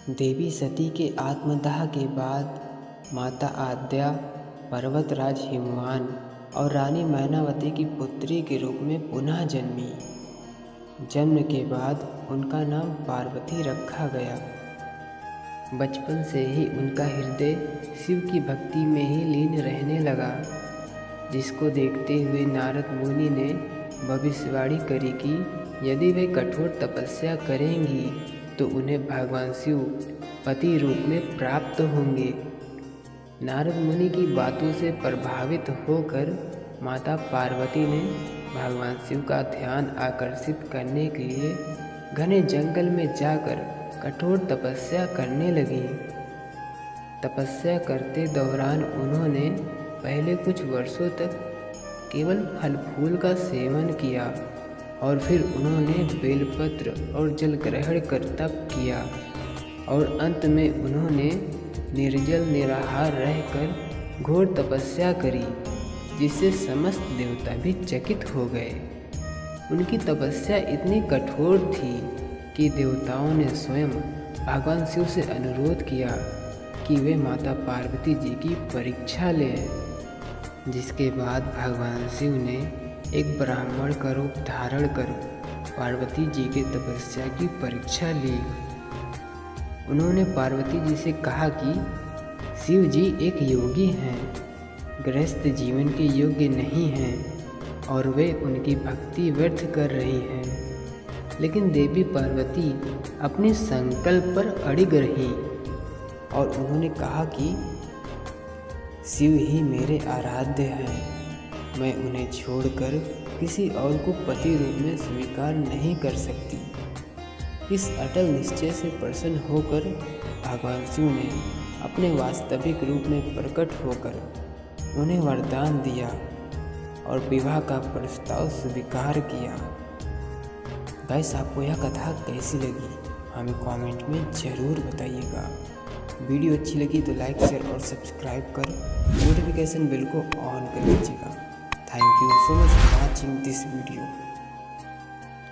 देवी सती के आत्मदाह के बाद माता आद्या पर्वतराज हिमवान और रानी मैनावती की पुत्री के रूप में पुनः जन्मी। जन्म के बाद उनका नाम पार्वती रखा गया। बचपन से ही उनका हृदय शिव की भक्ति में ही लीन रहने लगा, जिसको देखते हुए नारद मुनि ने भविष्यवाणी करी कि यदि वे कठोर तपस्या करेंगी तो उन्हें भगवान शिव पति रूप में प्राप्त होंगे। नारद मुनि की बातों से प्रभावित होकर माता पार्वती ने भगवान शिव का ध्यान आकर्षित करने के लिए घने जंगल में जाकर कठोर तपस्या करने लगी। तपस्या करते दौरान उन्होंने पहले कुछ वर्षों तक केवल फल फूल का सेवन किया और फिर उन्होंने बेलपत्र और जल ग्रहण कर तप किया और अंत में उन्होंने निर्जल निराहार रहकर घोर तपस्या करी, जिससे समस्त देवता भी चकित हो गए। उनकी तपस्या इतनी कठोर थी कि देवताओं ने स्वयं भगवान शिव से अनुरोध किया कि वे माता पार्वती जी की परीक्षा लें। जिसके बाद भगवान शिव ने एक ब्राह्मण का रूप धारण कर पार्वती जी की तपस्या की परीक्षा ली। उन्होंने पार्वती जी से कहा कि शिव जी एक योगी हैं, गृहस्थ जीवन के योग्य नहीं हैं और वे उनकी भक्ति व्यर्थ कर रही हैं। लेकिन देवी पार्वती अपने संकल्प पर अड़िग रही और उन्होंने कहा कि शिव ही मेरे आराध्य हैं, मैं उन्हें छोड़कर किसी और को पति रूप में स्वीकार नहीं कर सकती। इस अटल निश्चय से प्रसन्न होकर भगवान शिव ने अपने वास्तविक रूप में प्रकट होकर उन्हें वरदान दिया और विवाह का प्रस्ताव स्वीकार किया। गाइस, आपको यह कथा कैसी लगी हमें कमेंट में ज़रूर बताइएगा। वीडियो अच्छी लगी तो लाइक शेयर और सब्सक्राइब कर नोटिफिकेशन बेल को ऑन कर लीजिएगा। Thank you so much for watching this video.